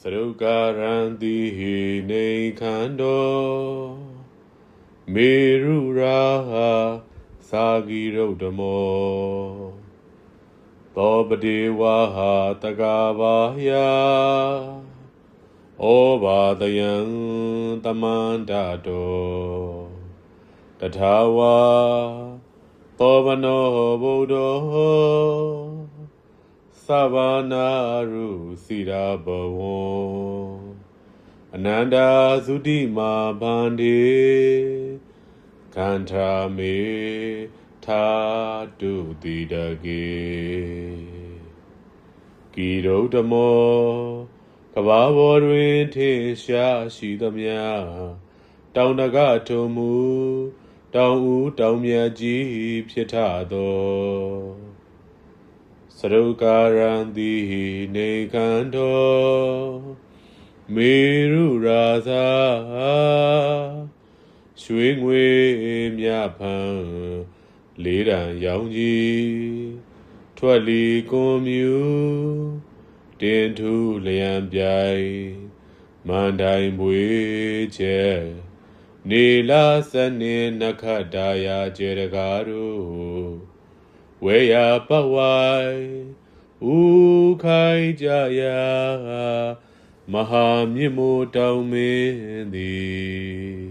စရုကရံတိဟိနေခန္တောမေရုရာသာဂိရုဒ္ဓမောသောပတိဝါဟာတကာဘာယဩဘာတယံတမန္တတောတထာဝါသောဗနောဗုဒ္ဓောသဗ္ဗနာရုစီရာဘဝံအနန္တာသုတိမာဗန္တိခန္ဓာမေထာတုတိတကေကိရုဒ္ဓမောကဘာဘောတွင်ထေရှားရှိသမျှတောင်တကထုံမူတောင်ဦးတောင်မြတ်ကြီးဖြစ်ထသောစရုကာရံတိဟိနေခန္တောမေရုရာဇာရွှေငွေမြဖန်လေးတန်ရောင်ကြီးထွက်လီကွန်မြူတင်ထူလျံပြိုင်မန္တိုင်ပွေချက်နေလာစနေနခတာယာကျေရကားတို့ဝေယပဝိုင်ဥခိုင်ကြရာမဟာမြင့်မို့တောင်းမင်းသည်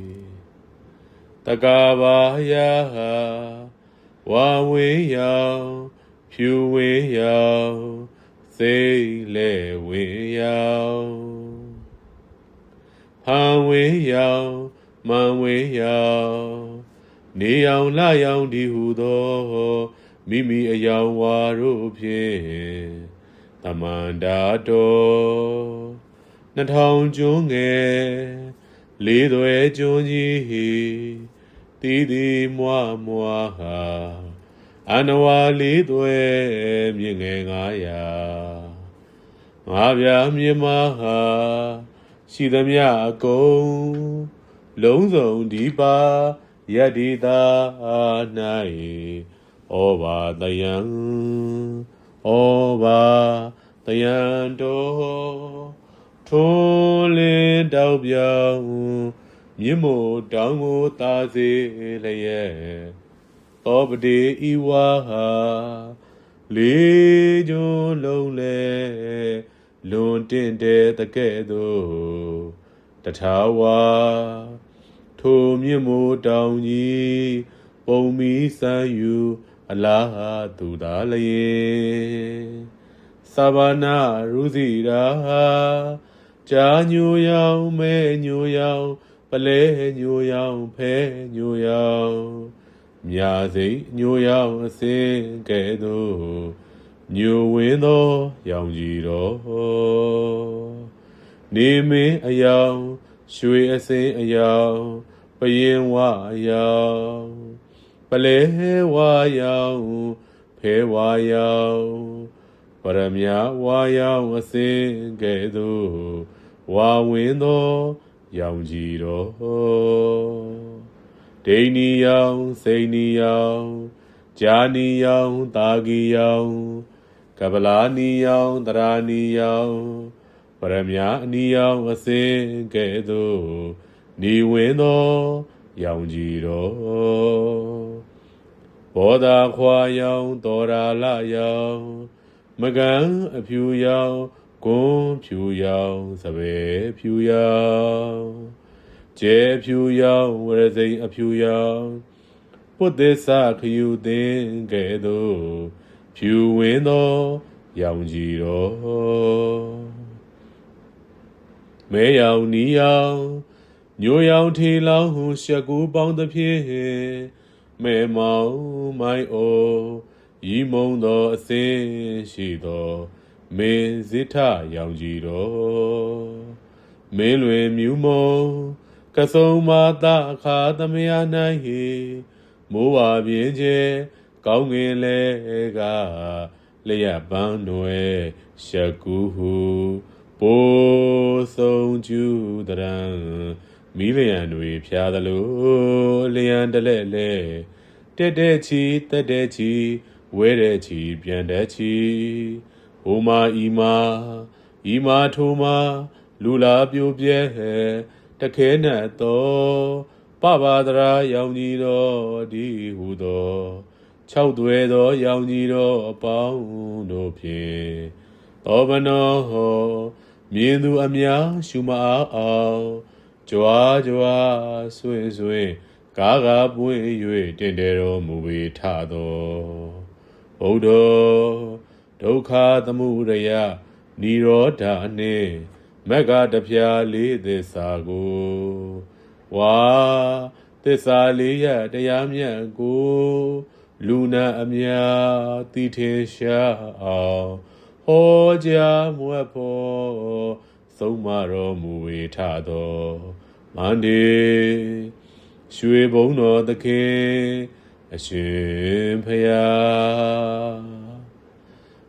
တကာဘာယဝါဝေးယောင်ဖြူဝေးယောင်စိတ်လေဝေးယောင်ဖန်ဝေးယောင်မန်ဝေးယောင်နေယောင်လယောင်ဒီဟုသောမိမိအယောင်ဝါတို့ဖြင့်သမန္တာတော်2000ကျွန်းငယ်လေးသွဲကျွန်းကြီးတီးတီးမွားမွားဟာအနဝါလေးသွဲမြင့်ငယ်900ငါးပြားမြမဟာရှိသမျှအကုန်လုံးစုံဒီပါယတ္တိသာ၌ဩဘာတယံဩဘာတယံတော်ထိုးလင်းတောက်ပြောင်မြင့်မို့တောင်ကိုသာစေလျက်သောပတိဤဝါဟာလေးကျွန်းလုံးလေလွန်တင့်တဲ့တကဲ့သို့တထာဝါထိုမြင့်မို့တောင်ကြီးပုံမီစံယူအလားသူသာလျင်သဗ္ဗနာရုစီရာကြာညိုယောင်မဲညိုယောင်ပလဲညိုယောင်ဖဲညိုယောင်မြာစိတ်ညိုယောင်အစင်းကဲ့သို့ညိုဝင်းသောရောင်ကြီးတော်နေမင်းအယောင်ရွှေအစင်းအယောင်ပရင်ဝအယောင်ပလဲဝါယောင်ဖဲဝါယောင်ပရမယဝါယောင်အစင်းကဲ့သို့ဝါဝင်းသောရောင်ကြီးတော်ဒိဏီယောင်စိန်နီယောင်ဂျာနီယောင်တာဂီယောင်ကပလာနီယောင်တရာနီယောင်ပရမယအနီယောင်အစင်းကဲ့သို့နေဝင်းသောရောင်ကြီးတော်ဘောဓာခွာယောင်တော်ရာလယောင်မကံအဖြူယောင်ကွန်းဖြူယောင်စပယ်ဖြူယောင်ကျဲဖြူယောင်ဝရစိန်အဖြူယောင်ပုတ္တသခယူသင်ကဲ့သို့ဖြူဝင်းသောရောင်ကြီးတော်မဲယောင်နီယောင်ညိုယောင်ထီလောင်ဟုရှက်ကူပေါင်းသဖြင့်မဲမောင်မိုင်းအိုဤမုံသောအစင်းရှိသောမင်းဇိထရောင်ကြီးတော်မင်းလွင်မြူမုံကစုံမာတာအခါသမယ၌မိုးဝါပြင်းကျဲကောင်းငင်လဲကလျက်ပန်းနွယ်ရှက်ကူဟုပိုးဆုံးကျူတရံမိလျံတွေဖြာသလိုလျံတလဲလဲတက်တဲ့ချီတက်တဲ့ချီဝဲတဲ့ချီပြန်တဲ့ချီဟိုမာဤမာထိုမာ လူလာပြိုပြဲတခဲနဲ့တော့ပပဒရာရောင်ကြီးတော်ဒီဟုသော၆သွဲသောရောင်ကြီးတော်အပေါင်းတို့ဖြင့်သောဘနောဟောမြင်သူအများရှုမအောင်ကြွားကြွားဆွင့်ဆွင့်ကားကားပွင့်၍တင့်တယ်တော်မူပေထသောဘုဒ္ဓဒုက္ခသမုဒယနိရောဓနှင့်မဂ္ဂတဖျားလေးသစ္စာကိုဝါသစ္စာလေးရတရားမြတ်ကိုလူနာအများသိထင်ရှားအောင်ဟောကြားမွတ်ဖို့ဆုံးမတော်မူဝေထသောမန္တေရွှေဘုံတော်သခင်အရှင်ဖယား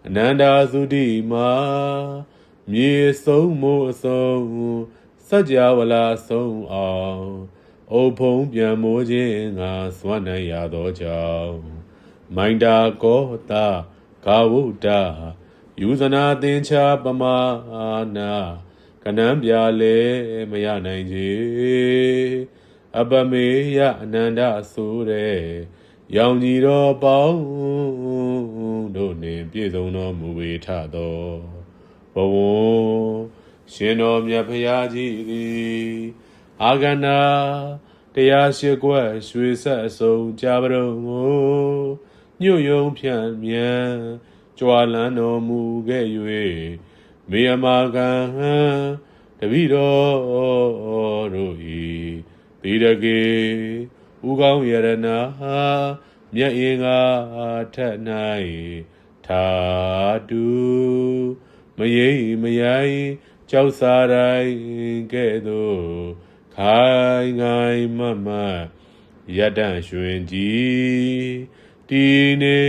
အနန္တသုတိမာမြေဆုံးမို့အဆုံးစัจ java လာဆုံးအောင်အုပ်ဖုံးပြန်မိုးခြင်းငါစွမ်းနိုင်ရသောကြောင့်မိုင်တာကောတာကာဝုဒ္ဒယူဇနာသင်္ချာပမာနာကနံပြလဲမရနိုင်ကြအပမေယအနန္တဆိုတဲ့ရောင်ကြီးတော်ပေါင်းတို့နှင့်ပြည့်စုံတော်မူဝေထသောဘဝရှင်တော်မြတ်ဖရာကြီးသည်အာဂန္ဓာတရားရှိကွက်ရွှေဆက်အစုံကြာပရုံကိုညွတ်ယုံဖြန့်မြန်ကြွာလန်းတော်မူခဲ့၍မေယမာကံတပိတော်တို့၏တိရကေဥကောင်းယရနာမြတ်အင်္ဂါထက်၌သာတုမယေမယိကြောက်စားတိုင်းကဲ့သို့ခိုင်ငိုင်မမရတ္တရွှင်ကြည်တီနေ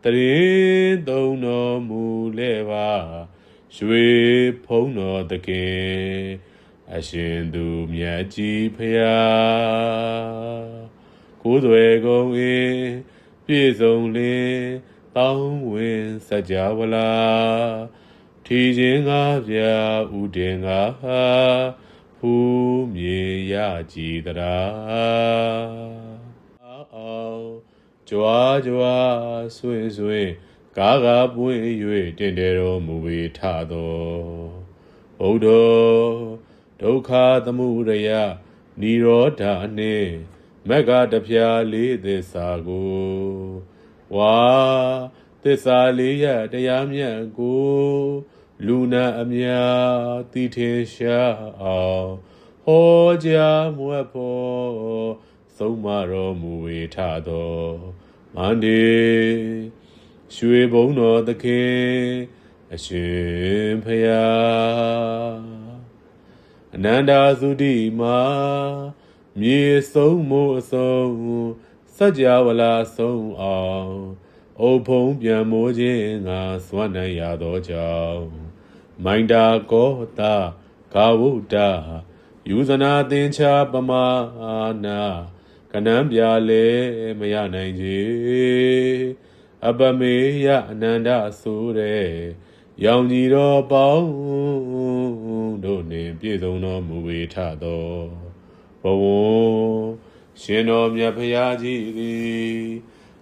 တရင်သုံးတော်မူလဲပါရွှေဖုံးတော်သခင်အရှင်သူမြတ်ကြီးဖရာကိုယ်သွဲကုန်အင်းပြည့်စုံလင်းတောင်းဝင်စัจ java လာထီခြင်းငါးပြဥတင်ငါဖူးမြေရကြည်တရာအောင်ကြွားကြွားဆွင့်ဆွင့်ကားကားပွင့်၍တင့်တယ်တော်မူဝေထသောဘုဒ္ဓဒုက္ခသမုဒယနိရောဓနှင့်မဂ္ဂတဖျားလေးသစ္စာကိုဝါသစ္စာလေးရတရားမြတ်ကိုလူနာအများသိထင်ရှားအောင်ဟောကြားမွတ်ဖို့ဆုံးမတော်မူဝေထသောမန္တေရွှေဘုံတော်သခင်အရှင်ဖယားအနန္တသုတိမာမြေဆုံးမို့အဆုံးစัจ java လာဆုံးအောင်အုပ်ဖုံးပြန်မိုးခြင်းငါစွမ်းနိုင်ရသောကြောင့်မိုင်တာကောတာကာဝုဒ္ဒယူဇနာသင်္ချာပမာနာကနံပြလဲမရနိုင်ကြအပမေယအနန္တဆိုတဲ့ရောင်ကြီးတော်ပေါင်းတို့နှင့်ပြည့်စုံတော်မူဝေထသောဘဝရှင်တော်မြတ်ဖရာကြီးသည်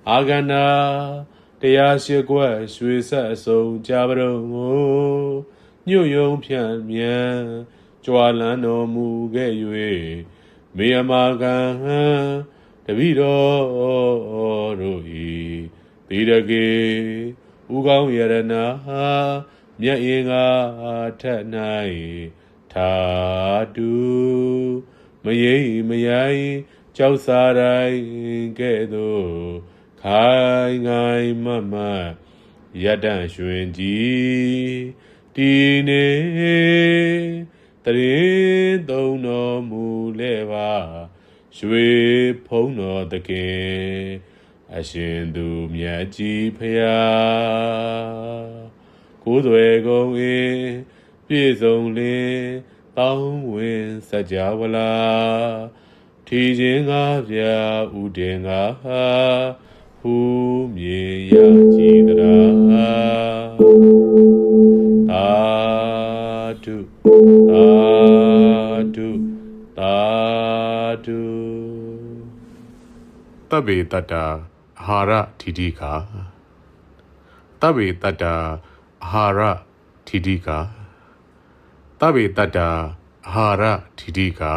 အာဂန္ဓာတရားရှိကွက်ရွှေဆက်အစုံကြာပရုံကိုညွတ်ယုံဖြန့်မြန်ကြွာလန်းတော်မူခဲ့၍မေယမာကံတပိတော်တို့၏တိရကေဥကောင်းယရနာမြတ်အင်္ဂါထက်၌သာတုမယေမယိကြောက်စားတိုင်းကဲ့သို့ခိုင်ငိုင်မမရတ္တရွှင်ကြည်တီနေတရင်သုံးတော်မူလဲပါရွှေဖုံးတော်သခင်အရှင်သူမြတ်ကြီးဖရာကိုယ်သွဲကုန်အင်းပြည့်စုံလင်းတောင်းဝင်စัจ java လာထီခြင်းငါးပြဥတင်ငါဖူးမြေရကြည်တရာသာဓု သာဓုတဗ္ဗေတတ္တာအာဟာရထိတိကာတဗ္ဗေတတ္တာအာဟာရထိတိကာတဗ္ဗေတတ္တာအာဟာရထိတိကာ